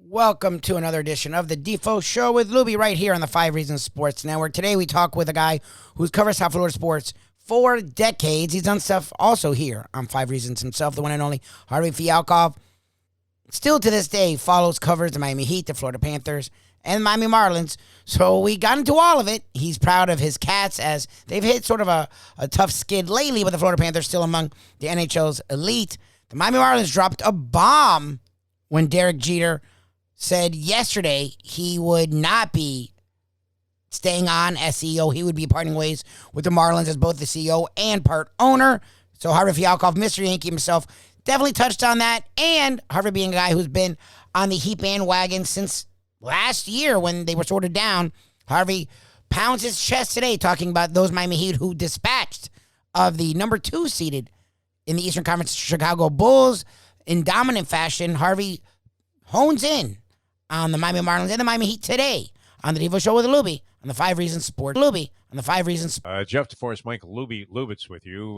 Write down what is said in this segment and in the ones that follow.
Welcome to another edition of the Defo Show with Lubie right here on the 5 Reasons Sports Network. Today we talk with a guy who's covered South Florida sports for decades. He's done stuff also here on 5 Reasons himself, the one and only Harvey Fialkov. Still to this day covers the Miami Heat, the Florida Panthers, and Miami Marlins. So we got into all of it. He's proud of his Cats as they've hit sort of a tough skid lately, but the Florida Panthers still among the NHL's elite. The Miami Marlins dropped a bomb when Derek Jeter said yesterday he would not be staying on as CEO. He would be parting ways with the Marlins as both the CEO and part owner. So Harvey Fialkov, Mr. Yankee himself, definitely touched on that. And Harvey being a guy who's been on the Heat bandwagon since last year when they were sort of down, Harvey pounds his chest today talking about those Miami Heat who dispatched of the number 2 seeded in the Eastern Conference Chicago Bulls in dominant fashion. Harvey hones in on the Miami Marlins and the Miami Heat today on the Defo Show with Lubie on the 5 Reasons Sports. Lubie on the 5 Reasons. Jeff DeForest, Michael Lubitz with you.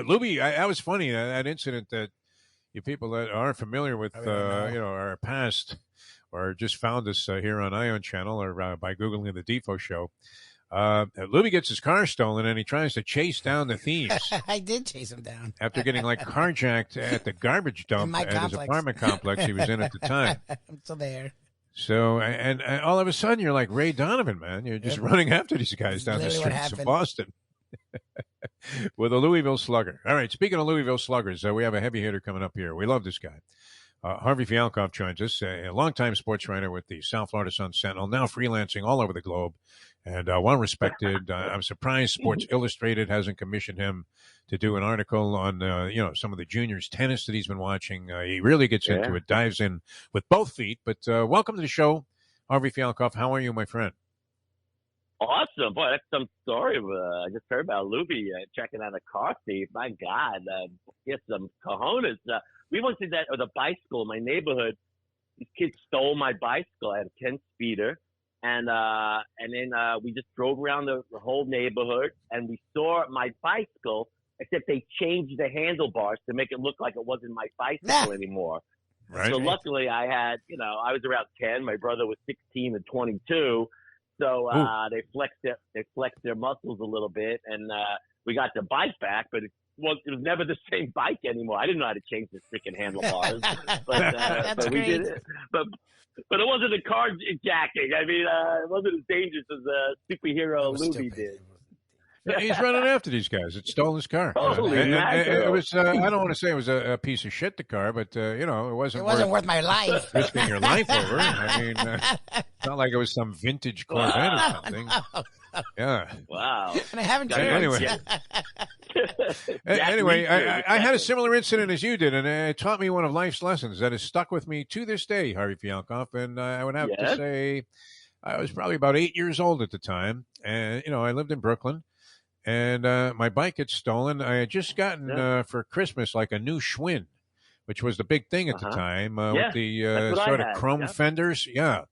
Lubie, that was funny, that incident that you people that aren't familiar with, our past or just found us here on Ion Channel or by Googling the Defo Show. Lubie gets his car stolen and he tries to chase down the thieves. I did chase him down. After getting carjacked at the garbage dump at his apartment complex he was in at the time. I'm still there. So, and all of a sudden, you're like Ray Donovan, man. You're just running after these guys down the streets of Boston with a Louisville Slugger. All right, speaking of Louisville Sluggers, we have a heavy hitter coming up here. We love this guy. Harvey Fialkov joins us, a longtime sports writer with the South Florida Sun-Sentinel, now freelancing all over the globe, and well-respected. I'm surprised Sports Illustrated hasn't commissioned him to do an article on, some of the juniors tennis that he's been watching. He really gets into it, dives in with both feet. But welcome to the show, Harvey Fialkov. How are you, my friend? Awesome. Boy, that's some story. I just heard about Lubie checking out a car thief. My God, get some cojones. We went to the bicycle in my neighborhood. These kids stole my bicycle. I had a 10-speeder. And then we just drove around the whole neighborhood, and we saw my bicycle, except they changed the handlebars to make it look like it wasn't my bicycle anymore. Right. So luckily I had, I was around 10. My brother was 16 and 22. So they flexed their muscles a little bit, and we got the bike back, but it was never the same bike anymore. I didn't know how to change the freaking handlebars, but we did it. But it wasn't a carjacking. I mean, it wasn't as dangerous as superhero Lubie did. He's running after these guys. It stole his car. Holy mackerel. It was. I don't want to say it was a piece of shit, the car, but it wasn't. It wasn't worth my life. Risking your life over. I mean, it's not like it was some vintage Corvette or something. No. Yeah. Wow. And I haven't Anyway, I had a similar incident as you did, and it taught me one of life's lessons that has stuck with me to this day, Harvey Fialkov. And I would have to say I was probably about 8 years old at the time. And, I lived in Brooklyn. And my bike had stolen. I had just gotten for Christmas like a new Schwinn, which was the big thing at the time with the sort of chrome fenders. Yeah.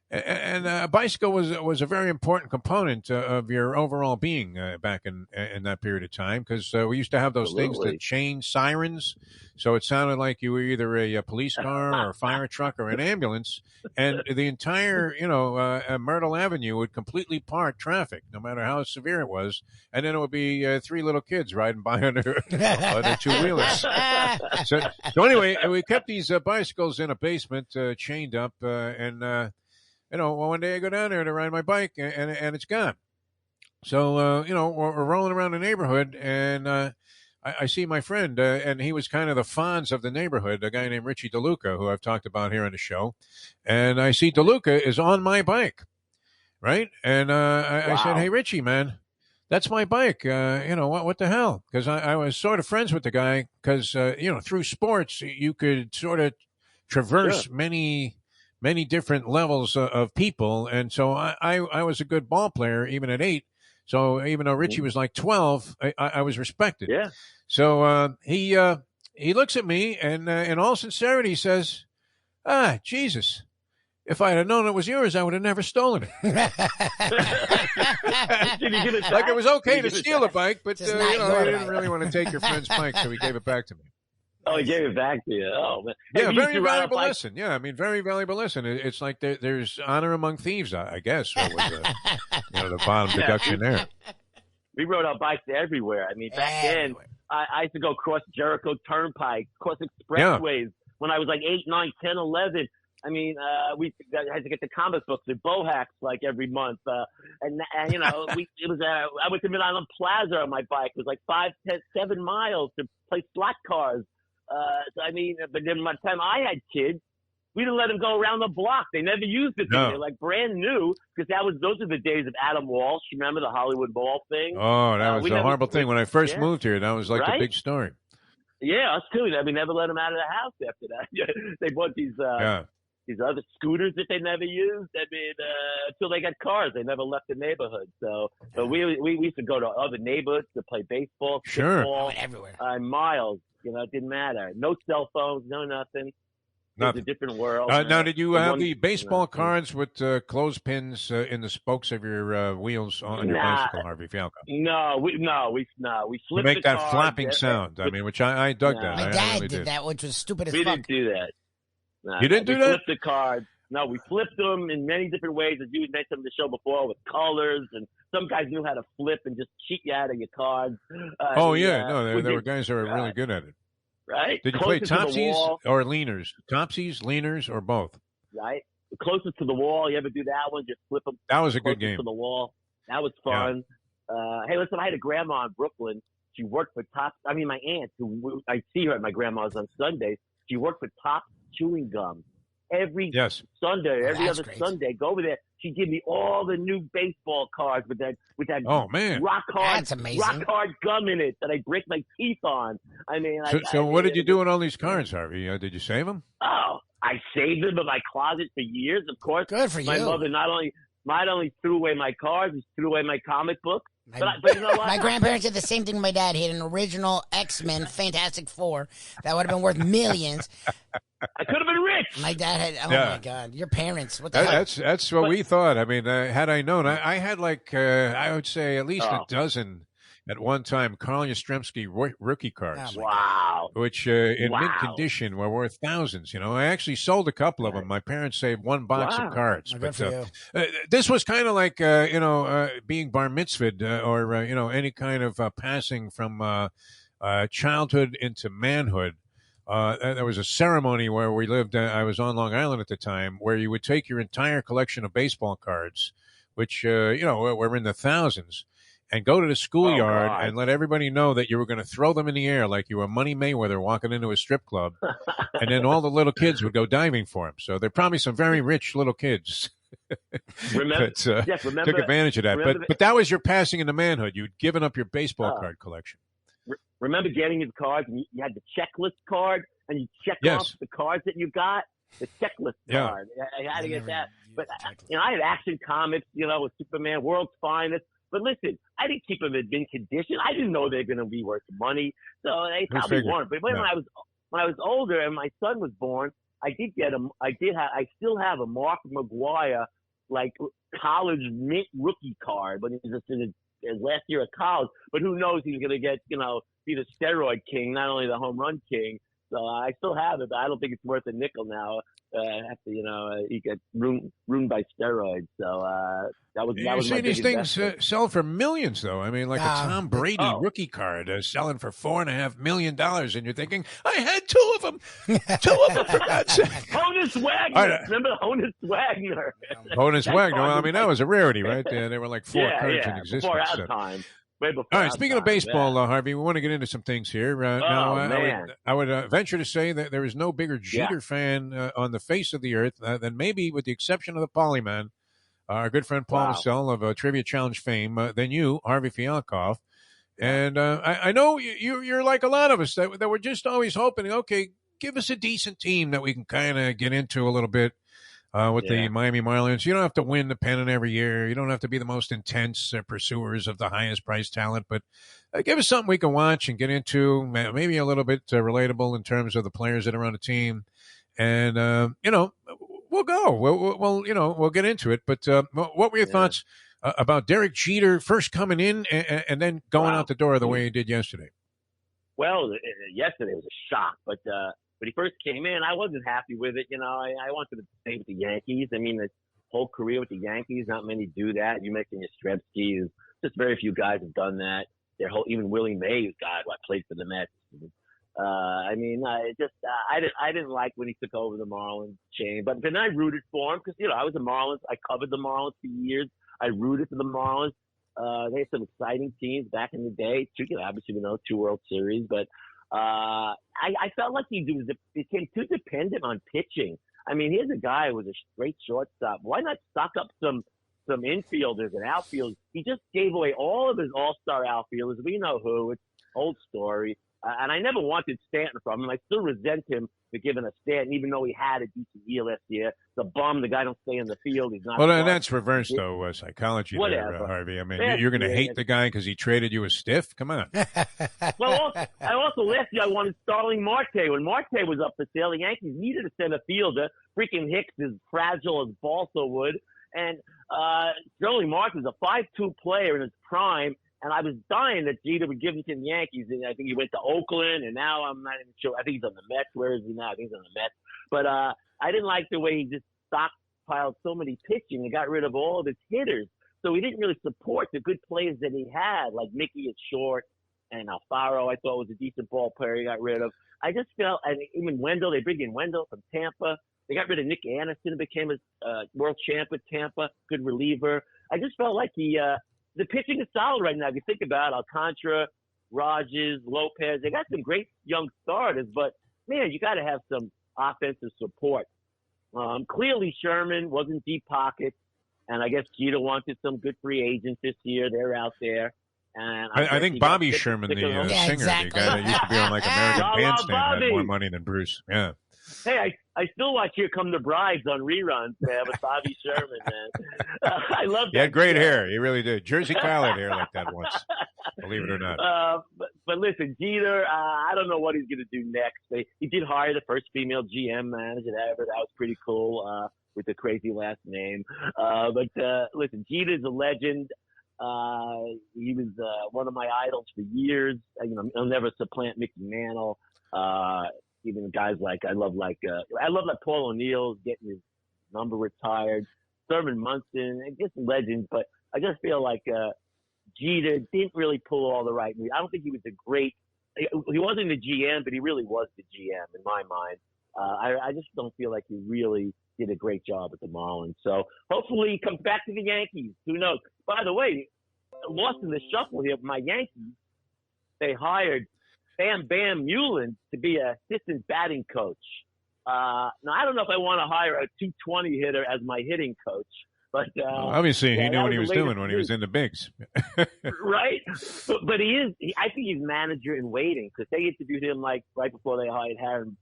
And a bicycle was a very important component of your overall being back in that period of time, because we used to have those things that changed sirens, so it sounded like you were either a police car or a fire truck or an ambulance, and the entire Myrtle Avenue would completely park traffic, no matter how severe it was, and then it would be 3 little kids riding by on their 2-wheelers. So anyway, we kept these bicycles in a basement, chained up, and one day I go down there to ride my bike, and it's gone. So, we're rolling around the neighborhood, and I see my friend, and he was kind of the Fonz of the neighborhood, a guy named Richie DeLuca, who I've talked about here on the show. And I see DeLuca is on my bike, right? And I said, hey, Richie, man, that's my bike. What the hell? Because I was sort of friends with the guy because, through sports, you could sort of traverse many different levels of people. And so I was a good ball player even at 8. So even though Richie was like 12, I was respected. Yeah. So he looks at me and in all sincerity says, Jesus, if I had known it was yours, I would have never stolen it. Like it was okay to steal a bike, but he didn't really want to take your friend's bike, so he gave it back to me. Oh, he gave it back to you. Oh, man. Yeah, very valuable lesson. Yeah, I mean, very valuable lesson. It's like there's honor among thieves, I guess, was the bottom deduction there. We rode our bikes everywhere. I mean, back then, I used to go across Jericho Turnpike, across expressways when I was like 8, 9, 10, 11. I mean, we had to get the comic books at Bohacks like every month, and you know, I went to Mid Island Plaza on my bike. It was like 5, 10, 7 miles to play slot cars. So I mean, but then by the time I had kids, we didn't let them go around the block. They never used it. No. They're like brand new because those are the days of Adam Walsh. You remember the Hollywood Bowl thing? Oh, that was a horrible thing when I first moved here. That was like the big story. Yeah, us too. We never let them out of the house after that. They bought these other scooters that they never used. I mean, until they got cars, they never left the neighborhood. So we used to go to other neighborhoods to play baseball, football, everywhere. Miles. You know, it didn't matter. No cell phones, no nothing. It was a different world. Now, did you have the baseball cards with clothespins in the spokes of your wheels on your bicycle, Harvey Fialkov? No, we flipped to make the that cards, flapping sound. I mean, which I dug that. My dad did that, which was stupid as fuck. We didn't do that. You didn't do that? We flipped the cards. No, we flipped them in many different ways, as you mentioned on the show before, with colors, and some guys knew how to flip and just cheat you out of your cards. There were guys that were really good at it. Right? Did you play topsies or leaners? Topsies, leaners, or both? Right. The closest to the wall. You ever do that one? Just flip them. That was a good game. To the wall. That was fun. Yeah. Hey, listen, I had a grandma in Brooklyn. She worked for my aunt, who I see her at my grandma's on Sundays. She worked for Top Chewing Gum. Every Sunday, every other Sunday, go over there. She give me all the new baseball cards with that rock hard gum in it that I break my teeth on. I mean, so what did you do with all these cards, Harvey? Did you save them? Oh, I saved them in my closet for years. Of course, good for you. My mother not only threw away my cards, she threw away my comic books. But you know what? My grandparents did the same thing with my dad. He had an original X-Men Fantastic Four that would have been worth millions. I could have been rich. My dad had, my God, your parents. What the hell? That's what we thought. I mean, had I known, I had I would say at least a dozen at one time Carl Yastrzemski rookie cards. Wow. Which in mint condition were worth thousands. You know, I actually sold a couple of them. My parents saved one box of cards. But this was kind of like, being bar mitzvahed or, any kind of passing from childhood into manhood. There was a ceremony where we lived. I was on Long Island at the time, where you would take your entire collection of baseball cards, which, were in the thousands, and go to the schoolyard and let everybody know that you were going to throw them in the air like you were Money Mayweather walking into a strip club. And then all the little kids would go diving for them. So they're probably some very rich little kids. Took advantage of that. But that was your passing into manhood. You'd given up your baseball card collection. Remember getting his cards, and you had the checklist card, and you checked off the cards that you got? The checklist card. I had to get that. But, I had Action Comics, with Superman, World's Finest. But listen, I didn't keep them in mint condition. I didn't know they were going to be worth money. So they probably weren't. But when I was older and my son was born, I did get him. I still have a Mark McGwire, college mint rookie card, but he was just in his last year of college. But who knows, he's going to get, be the steroid king, not only the home run king. So I still have it, but I don't think it's worth a nickel now. After he gets ruined by steroids. So that was my these things sell for millions, though. I mean, like a Tom Brady rookie card selling for $4.5 million, and you're thinking, I had two of them, for God's sake. Honus Wagner, remember Honus Wagner? Honus Wagner. Well, I mean, that was a rarity, right? There were like 4 cards in existence. Before our time. All right, speaking of baseball, Harvey, we want to get into some things here. I would venture to say that there is no bigger Jeter fan on the face of the earth than maybe, with the exception of the Polyman, our good friend Paul Massell of Trivia Challenge fame, than you, Harvey Fialkov. And I know you're like a lot of us that we're just always hoping, okay, give us a decent team that we can kind of get into a little bit. With the Miami Marlins, you don't have to win the pennant every year. You don't have to be the most intense pursuers of the highest priced talent, but give us something we can watch and get into, maybe a little bit relatable in terms of the players that are on the team. And, we'll go. We'll get into it. But what were your thoughts about Derek Jeter first coming in and then going out the door the way he did yesterday? Well, yesterday was a shock, but when he first came in, I wasn't happy with it. I wanted to stay with the Yankees. I mean, his whole career with the Yankees, not many do that. You mentioned Yastrzemski. Just very few guys have done that. Even Willie Mays, played for the Mets. I didn't like when he took over the Marlins chain, but then I rooted for him because I was a Marlins. I covered the Marlins for years. I rooted for the Marlins. They had some exciting teams back in the day. Obviously, 2 World Series, but I felt like he became too dependent on pitching. I mean, here's a guy who was a great shortstop. Why not stock up some infielders and outfielders? He just gave away all of his all-star outfielders. We know who. It's old story. And I never wanted Stanton from him. I still resent him for giving a Stanton, even though he had a decent year last year. The bum, the guy don't stay in the field. He's not. Well, and that's reverse, though, psychology there, Harvey. I mean, you're going to hate the guy because he traded you a stiff? Come on. Well, I also last year I wanted Starling Marte. When Marte was up for sale, the Yankees needed a center fielder. Freaking Hicks is fragile as balsa wood. And Starling Marte is a 5'2" player in his prime. And I was dying that Jeter would give him to the Yankees. And I think he went to Oakland, and now I'm not even sure. I think he's on the Mets. Where is he now? I think he's on the Mets. But I didn't like the way he just stockpiled so many pitching and got rid of all of his hitters. So he didn't really support the good players that he had, like Mickey at short and Alfaro, I thought was a decent ball player he got rid of. I just felt, and even Wendell, they bring in Wendell from Tampa. They got rid of Nick Anderson and became a world champ with Tampa, good reliever. I just felt like the pitching is solid right now. If you think about it, Alcantara, Rogers, Lopez, they got some great young starters, but man, you got to have some offensive support. Clearly Sherman wasn't deep pockets, and I guess Jeter wanted some good free agents this year. They're out there. And I think Bobby Sherman, the singer, exactly. the guy that used to be on like American Bandstand, had more money than Bruce. Yeah. Hey, I still watch Here Come the Brides on reruns, man, with Bobby Sherman, man. I love that. He had great hair. He really did. Jersey Kyle had hair like that once, believe it or not. But listen, Jeter, I don't know what he's going to do next. He did hire the first female GM manager ever. That was pretty cool with the crazy last name. But listen, Jeter's a legend. He was one of my idols for years. He'll never supplant Mickey Mantle. Even guys like I love Paul O'Neill's getting his number retired, Thurman Munson, and just legends. But I just feel like Jeter didn't really pull all the right moves. I don't think he was he wasn't the GM, but he really was the GM in my mind. I just don't feel like he really did a great job at the Marlins. So hopefully he comes back to the Yankees. Who knows? By the way, lost in the shuffle here, my Yankees, they hired Bam Bam Mullen to be an assistant batting coach. Now, I don't know if I want to hire a 220 hitter as my hitting coach. But obviously, he knew what he was doing when he was in the bigs. Right? But I think he's manager in waiting because they interviewed him like right before they hired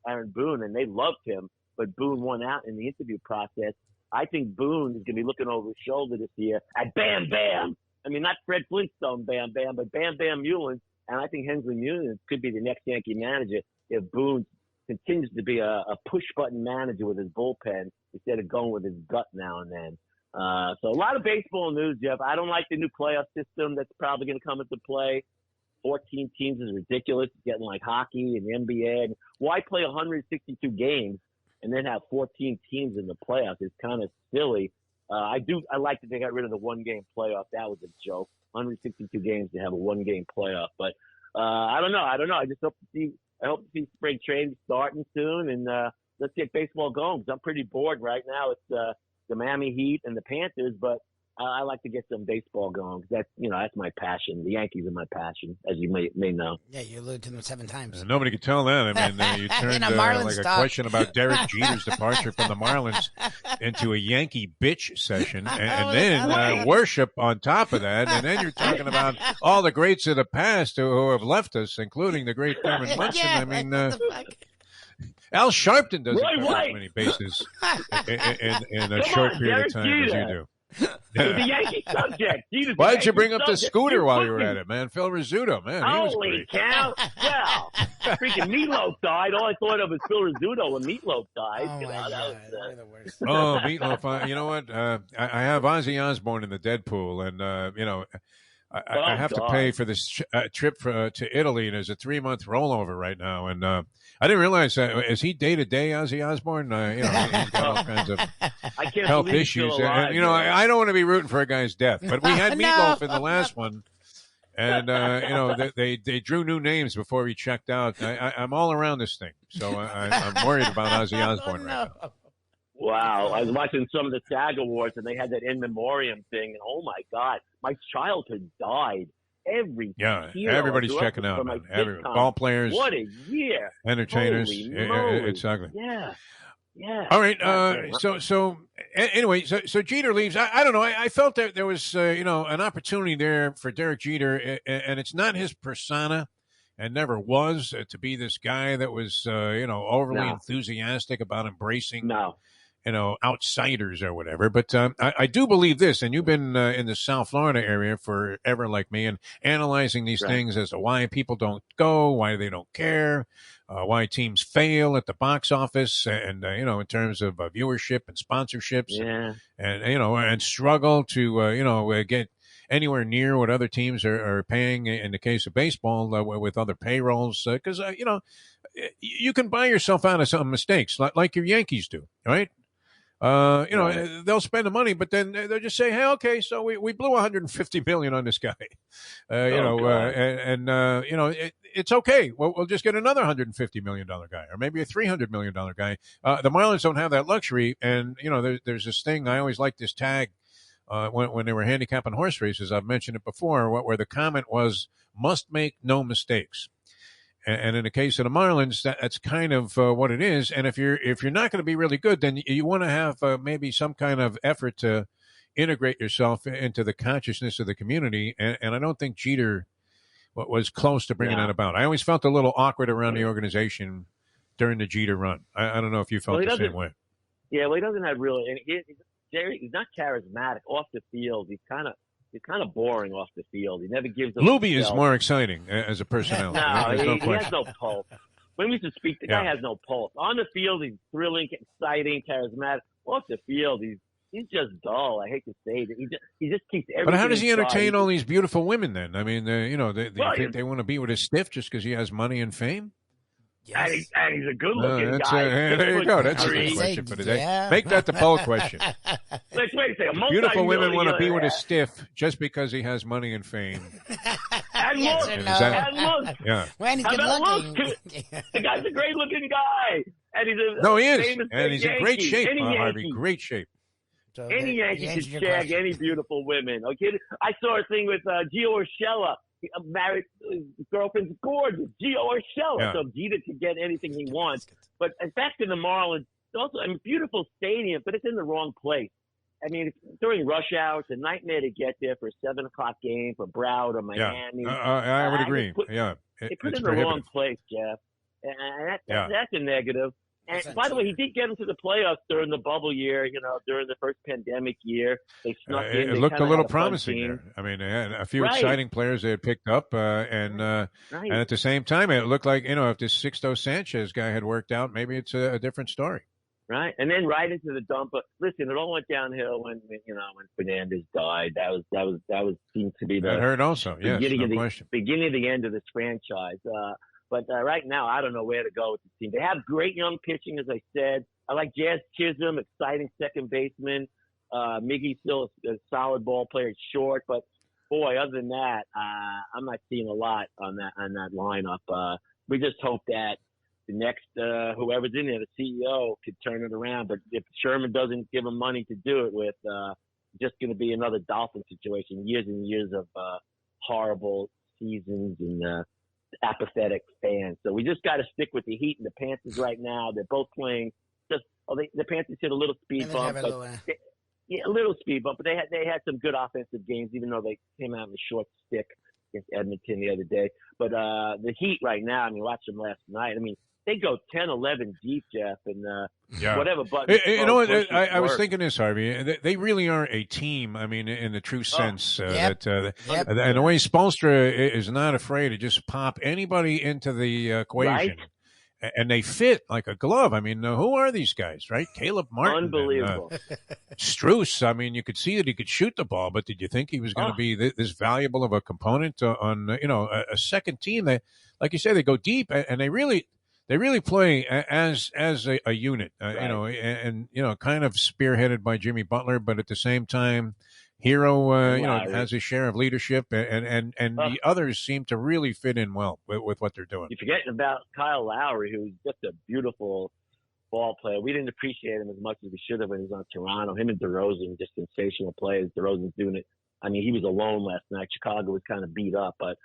Aaron Boone, and they loved him. But Boone won out in the interview process. I think Boone is going to be looking over his shoulder this year at Bam Bam. I mean, not Fred Flintstone Bam Bam, but Bam Bam Mullen. And I think Hensley Mullen could be the next Yankee manager if Boone continues to be a push-button manager with his bullpen instead of going with his gut now and then. So a lot of baseball news, Jeff. I don't like the new playoff system that's probably going to come into play. 14 teams is ridiculous. It's getting like hockey and the NBA. And why play 162 games and then have 14 teams in the playoffs? It's kind of silly. I like that they got rid of the one-game playoff. That was a joke. 162 games to have a one-game playoff. But I don't know. I just hope to see spring training starting soon, and let's get baseball going. 'Cause I'm pretty bored right now. It's the Miami Heat and the Panthers, but I like to get some baseball going. 'Cause that's my passion. The Yankees are my passion, as you may know. Yeah, you alluded to them 7 times. Nobody could tell that. I mean, you turned like a question about Derek Jeter's departure from the Marlins into a Yankee bitch session, and then worship on top of that. And then you're talking about all the greats of the past who have left us, including the great Thurman Munson. Yeah, I mean, Al Sharpton doesn't cover as many bases in a short period of time as you do. The Yankee subject. Why'd you bring up the scooter while you were at it, man? Phil Rizzuto, man. Holy cow. Well, freaking Meatloaf died. All I thought of was Phil Rizzuto when Meatloaf died. Oh, my God. They're the worst. Oh, Meatloaf. You know what? I have Ozzy Osbourne in the Deadpool, and, I have to pay for this trip to Italy, and there's a 3-month rollover right now. And I didn't realize that. Is he day-to-day Ozzy Osbourne? He's got all kinds of health issues. Alive, and I don't want to be rooting for a guy's death. But we had Meatloaf in the last one. And, they drew new names before he checked out. I'm all around this thing. So I'm worried about Ozzy Osbourne right now. Wow. I was watching some of the SAG Awards, and they had that in memoriam thing. And, oh, my God, my childhood died. Everybody's checking out, man. Ball players. What a year. Entertainers. It's ugly. Yeah. Yeah. All right. Anyway, so Jeter leaves. I don't know. I felt that there was, an opportunity there for Derek Jeter, and it's not his persona, and never was, to be this guy that was, overly enthusiastic about embracing, outsiders or whatever. But I do believe this, and you've been in the South Florida area forever, like me, and analyzing these things as to why people don't go, why they don't care. Why teams fail at the box office, and in terms of viewership and sponsorships, and struggle to get anywhere near what other teams are paying in the case of baseball with other payrolls, because you can buy yourself out of some mistakes like your Yankees do, right? They'll spend the money, but then they'll just say, "Hey, okay, so we blew $150 million on this guy, it's okay. We'll just get another $150 million guy, or maybe a $300 million guy." The Marlins don't have that luxury, and there's this thing. I always like this tag when they were handicapping horse races. I've mentioned it before, where the comment was, "Must make no mistakes." And in the case of the Marlins, that's kind of what it is. And if you're not going to be really good, then you want to have maybe some kind of effort to integrate yourself into the consciousness of the community. And I don't think Jeter was close to bringing that about. I always felt a little awkward around the organization during the Jeter run. I don't know if you felt the same way. Yeah, well, he doesn't have really. And he's not charismatic off the field. He's kind of boring off the field. He never gives up. Lubie is more exciting as a personality. He has no pulse. When we used to speak, the guy has no pulse. On the field, he's thrilling, exciting, charismatic. Off the field, he's just dull. I hate to say that. He just keeps everything. But how does he entertain all these beautiful women then? I mean, they think they want to be with a stiff just because he has money and fame? Yes. And he's a good-looking guy. There you go. That's a good question for today. Yeah. Make that the poll question. Let's wait a second. Beautiful women want to be with a stiff just because he has money and fame. And look. And look. Yeah. When he's good-looking. The guy's a great-looking guy. And he's he is. And he's in great shape, Harvey. Great shape. So any Yankee can shag any beautiful women. Okay, I saw a thing with Gio Urshela. Married, his girlfriend's gorgeous, Gio Urshela. So Jeter could get anything he wants. But back to the Marlins, it's also beautiful stadium, but it's in the wrong place. I mean, during rush hour, it's a nightmare to get there for a 7:00 game for Broward or Miami. I would agree. They put it in the wrong place, Jeff, and that's a negative. And by the way, he did get into the playoffs during the bubble year, during the first pandemic year. They snuck in. It looked a little promising there. I mean, they had a few exciting players they had picked up. And at the same time, it looked like, if this Sixto Sanchez guy had worked out, maybe it's a different story. Right. And then right into the dump. But listen, it all went downhill when Fernandez died. That seemed to be that hurt also. Yes, beginning of the end of this franchise. But right now, I don't know where to go with the team. They have great young pitching, as I said. I like Jazz Chisholm, exciting second baseman. Miggy's still a solid ball player, short. But, boy, other than that, I'm not seeing a lot on that lineup. We just hope that the next whoever's in there, the CEO, could turn it around. But if Sherman doesn't give him money to do it with, just going to be another Dolphin situation, years and years of horrible seasons and apathetic fans. So we just got to stick with the Heat and the Panthers right now. They're both playing. The Panthers hit a little speed bump, a little speed bump, but they had some good offensive games, even though they came out in the short stick against Edmonton the other day. But the Heat right now, I mean, watch them last night. I mean, they go 10, 11 deep, Jeff, and whatever button. You know what? I was thinking this, Harvey. They really are a team. I mean, in the true sense. And the way Spoelstra is not afraid to just pop anybody into the equation. Right? and they fit like a glove. I mean, who are these guys, right? Caleb Martin. Unbelievable. And, Struess, I mean, you could see that he could shoot the ball, but did you think he was going to be this valuable of a component on, a second team that, like you say, they go deep and they really play as a unit, right. and kind of spearheaded by Jimmy Butler, but at the same time, Hero, has a share of leadership, and the others seem to really fit in well with what they're doing. You're forgetting about Kyle Lowry, who's just a beautiful ball player. We didn't appreciate him as much as we should have when he was on Toronto. Him and DeRozan, just sensational players. DeRozan's doing it. I mean, he was alone last night. Chicago was kind of beat up, but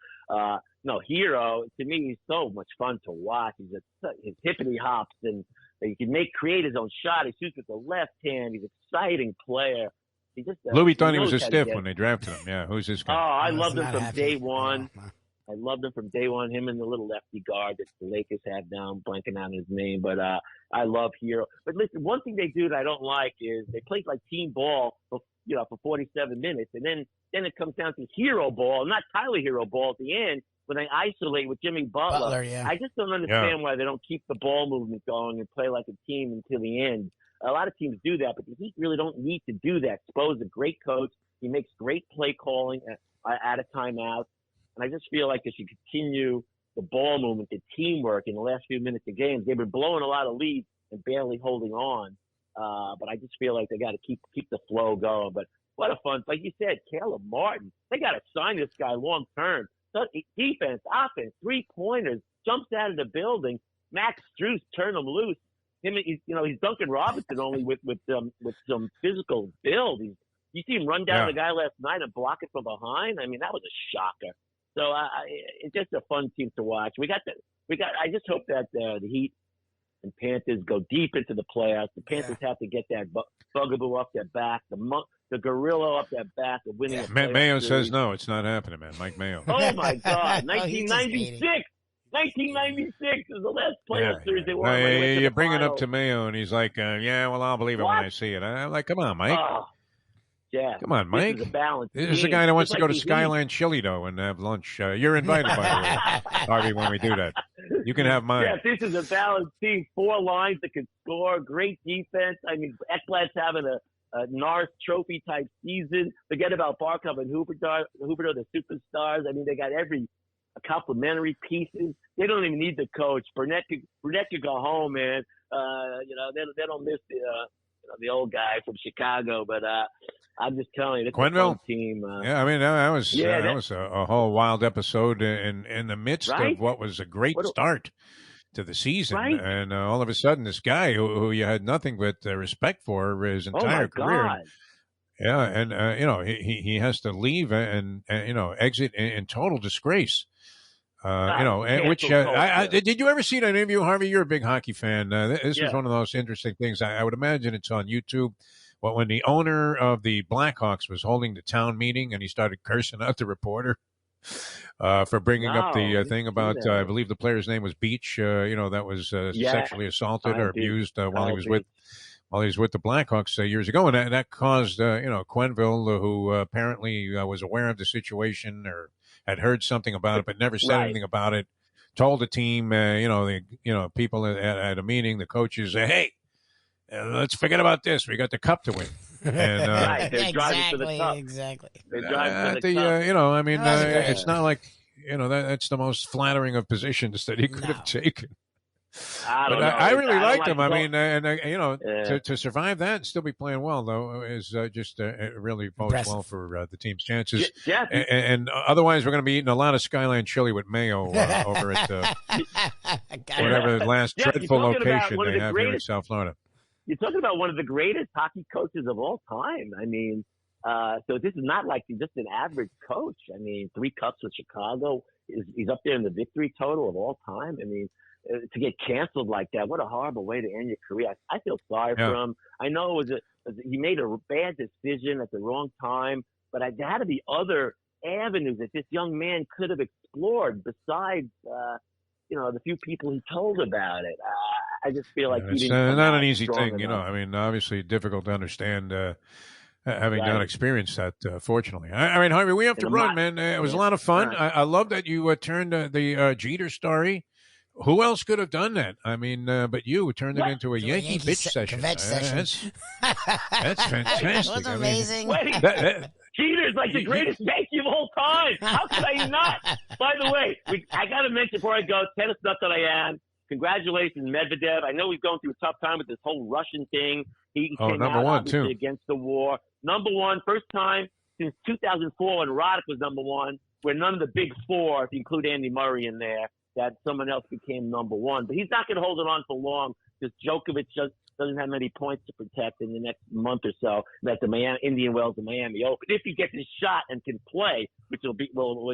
no, Hero, to me, he's so much fun to watch. His hippity hops, and he can create his own shot. He shoots with the left hand. He's an exciting player. He just Lubie thought he was a stiff when they drafted him. Yeah, who's this guy? Oh, I loved him from day one. I loved him from day one. Him and the little lefty guard that the Lakers have down, blanking on his name. But I love Hero. But listen, one thing they do that I don't like is they play like team ball for 47 minutes, and then it comes down to hero ball, not Tyler Hero ball at the end when they isolate with Jimmy Butler. Yeah. I just don't understand why they don't keep the ball movement going and play like a team until the end. A lot of teams do that, but the Heat really don't need to do that. Spo's a great coach. He makes great play calling at a timeout. And I just feel like they should continue the ball movement, the teamwork in the last few minutes of games. They've been blowing a lot of leads and barely holding on. But I just feel like they got to keep the flow going. But what a fun, like you said, Caleb Martin. They got to sign this guy long term. So defense, offense, 3-pointers, jumps out of the building. Max Strus turned him loose. He's Duncan Robinson only with some physical build. You see him run down the guy last night and block it from behind. I mean, that was a shocker. So it's just a fun team to watch. I just hope that the Heat and Panthers go deep into the playoffs. The Panthers have to get that bugaboo off their back, the gorilla off their back of winning. Mayo says no, it's not happening, man. Mike Mayo. Oh my God, 1996. 1996 is the last playoff series they won. You bring it up to Mayo, and he's like, I'll believe it when I see it. I'm like, come on, Mike. Come on, Mike. This is the guy that wants to go to Skyline Chili, though, and have lunch. You're invited, by the way, Harvey, when we do that. You can have mine. Yes, this is a balanced team. 4 lines that can score. Great defense. I mean, Ekblad's having a Norris Trophy-type season. Forget about Barkov and Huberdeau, the superstars. I mean, they got complementary pieces. They don't even need the coach. Burnett could go home, man. They don't miss the old guy from Chicago, but I'm just telling you, it's a fun team. I mean, that was a whole wild episode in the midst of what was a great start to the season, and all of a sudden, this guy who you had nothing but respect for his entire career. God. Yeah, and he has to leave and exit in total disgrace. Did you ever see that interview, Harvey? You're a big hockey fan. This was one of those interesting things. I would imagine it's on YouTube. When the owner of the Blackhawks was holding the town meeting and he started cursing out the reporter for bringing up the thing about, I believe the player's name was Beach, that was sexually assaulted or abused while he was with the Blackhawks years ago. And that caused, Quenneville, who apparently was aware of the situation or had heard something about it but never said anything about it, told the team, people at a meeting, the coaches, hey, let's forget about this. We got the cup to win. And, they're driving for the cup. Exactly. They're driving for the cup. It's not like, that's the most flattering of positions that he could have taken. I really liked him. I mean, to survive that and still be playing well, though, is just really bodes well for the team's chances. Yeah. And otherwise, we're going to be eating a lot of Skyline Chili with mayo over at whatever the last dreadful location they have here in South Florida. You're talking about one of the greatest hockey coaches of all time. I mean, so this is not like just an average coach. I mean, 3 cups with Chicago. He's up there in the victory total of all time. I mean, to get canceled like that, what a horrible way to end your career. I feel sorry for him. I know he made a bad decision at the wrong time, but there had to be other avenues that this young man could have explored besides, the few people he told about it. I just feel like it's not an easy thing, I mean, obviously difficult to understand having not experienced that, fortunately. I mean, Harvey, we have to run, man. It was a lot of fun. I love that you turned the Jeter story who else could have done that? I mean, but you turned it into a Yankee bitch session. Session. That's fantastic. It was amazing. Cheater's like the greatest Yankee of all time. How could I not? By the way, I got to mention before I go, tennis nut that I am. Congratulations, Medvedev. I know he's going through a tough time with this whole Russian thing. He came number out, one, too. Against the war. Number one, first time since 2004 when Roddick was number one, where none of the big four, if you include Andy Murray in there, that someone else became number one. But he's not going to hold it on for long because Djokovic just doesn't have many points to protect in the next month or so. That's the Indian Wells and Miami Open. If he gets his shot and can play, which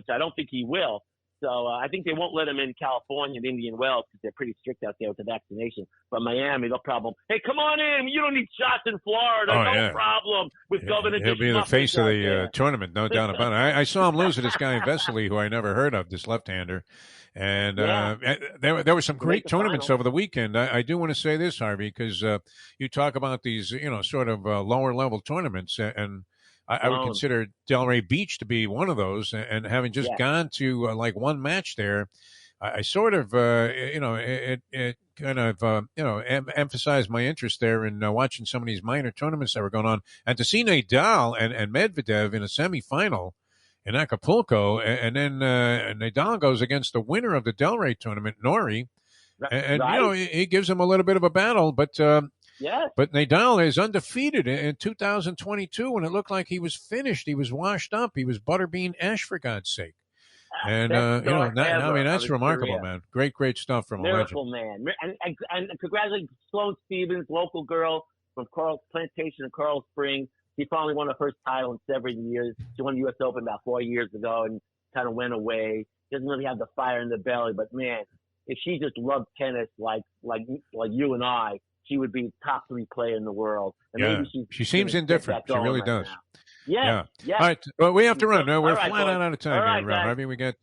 I don't think he will. So I think they won't let him in California and Indian Wells because they're pretty strict out there with the vaccination. But Miami, no problem. Hey, come on in. You don't need shots in Florida. No problem with Governor. He'll be the face of the tournament, no doubt about it. I saw him lose to this guy Vesely, who I never heard of, this left-hander. And there were some great tournaments over the weekend. I do want to say this, Harvey, because you talk about these, sort of lower-level tournaments, and I would consider Delray Beach to be one of those. And having just gone to like one match there, I sort of, it kind of, emphasized my interest there in watching some of these minor tournaments that were going on. And to see Nadal and Medvedev in a semifinal in Acapulco, and then Nadal goes against the winner of the Delray tournament, Norrie, and he gives him a little bit of a battle, but Nadal is undefeated in 2022 when it looked like he was finished. He was washed up. He was Butterbean Ash, for God's sake. And that's remarkable, man. Great stuff from Miracle a legend. Man. And congratulations, Sloane Stevens, local girl from Coral Plantation in Coral Springs. He finally won her first title in 7 years. She won the U.S. Open about 4 years ago and kind of went away. Doesn't really have the fire in the belly, but man, if she just loved tennis like you and I, she would be top 3 player in the world. And maybe she seems indifferent. She really does. Yeah. All right. Well, we have to run. No, we're flat out of time All here, right, Harvey. We got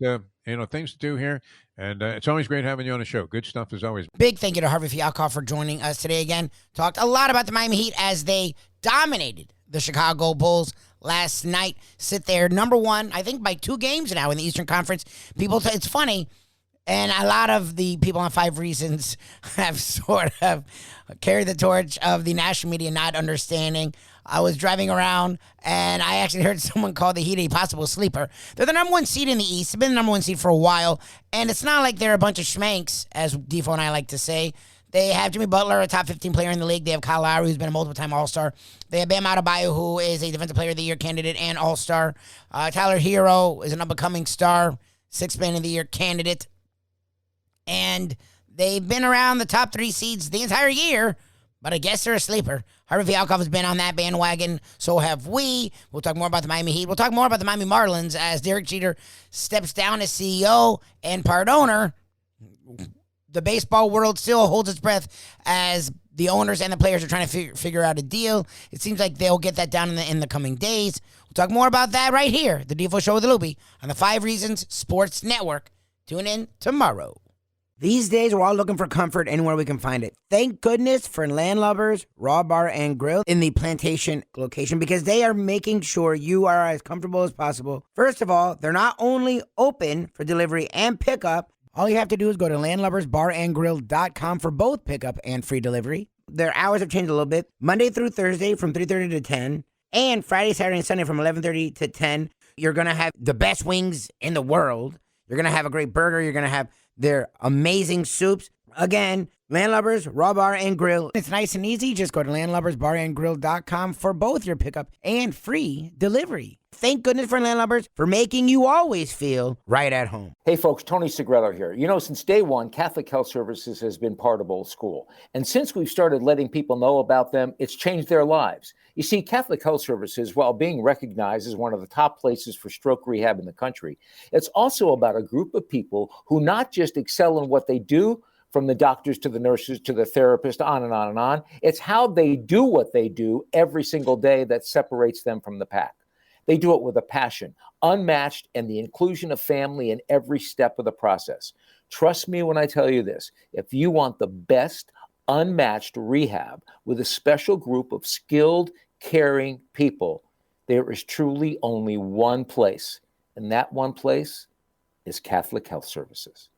things to do here, and it's always great having you on the show. Good stuff as always. Big thank you to Harvey Fialkov for joining us today again. Talked a lot about the Miami Heat as they dominated the Chicago Bulls last night. Sit there number one, I think by 2 games now in the Eastern Conference. It's funny. And a lot of the people on 5 Reasons have sort of carried the torch of the national media not understanding. I was driving around, and I actually heard someone call the Heat a possible sleeper. They're the number 1 seed in the East. They've been the number 1 seed for a while, and it's not like they're a bunch of schmanks, as Defo and I like to say. They have Jimmy Butler, a top 15 player in the league. They have Kyle Lowry, who's been a multiple-time All-Star. They have Bam Adebayo, who is a Defensive Player of the Year candidate and All-Star. Tyler Hero is an up-and-coming star, 6th Man of the Year candidate. And they've been around the top 3 seeds the entire year, but I guess they're a sleeper. Harvey Fialkov has been on that bandwagon, so have we. We'll talk more about the Miami Heat. We'll talk more about the Miami Marlins as Derek Jeter steps down as CEO and part owner. The baseball world still holds its breath as the owners and the players are trying to figure out a deal. It seems like they'll get that done in the coming days. We'll talk more about that right here, the Defo Show with Lubie on the 5 Reasons Sports Network. Tune in tomorrow. These days, we're all looking for comfort anywhere we can find it. Thank goodness for Landlubbers Raw Bar and Grill in the Plantation location because they are making sure you are as comfortable as possible. First of all, they're not only open for delivery and pickup. All you have to do is go to landlubbersbarandgrill.com for both pickup and free delivery. Their hours have changed a little bit. Monday through Thursday from 3:30 to 10. And Friday, Saturday, and Sunday from 11:30 to 10. You're going to have the best wings in the world. You're going to have a great burger. You're going to have their amazing soups. Again, Landlubbers, Raw Bar and Grill. It's nice and easy. Just go to landlubbersbarandgrill.com for both your pickup and free delivery. Thank goodness for Landlubbers for making you always feel right at home. Hey folks, Tony Segreto here. You know, since day one, Catholic Health Services has been part of Old School. And since we've started letting people know about them, it's changed their lives. You see, Catholic Health Services, while being recognized as one of the top places for stroke rehab in the country, it's also about a group of people who not just excel in what they do, from the doctors to the nurses to the therapist, on and on and on. It's how they do what they do every single day that separates them from the pack. They do it with a passion, unmatched, and the inclusion of family in every step of the process. Trust me when I tell you this. If you want the best, unmatched rehab with a special group of skilled, caring people, there is truly only one place, and that one place is Catholic Health Services.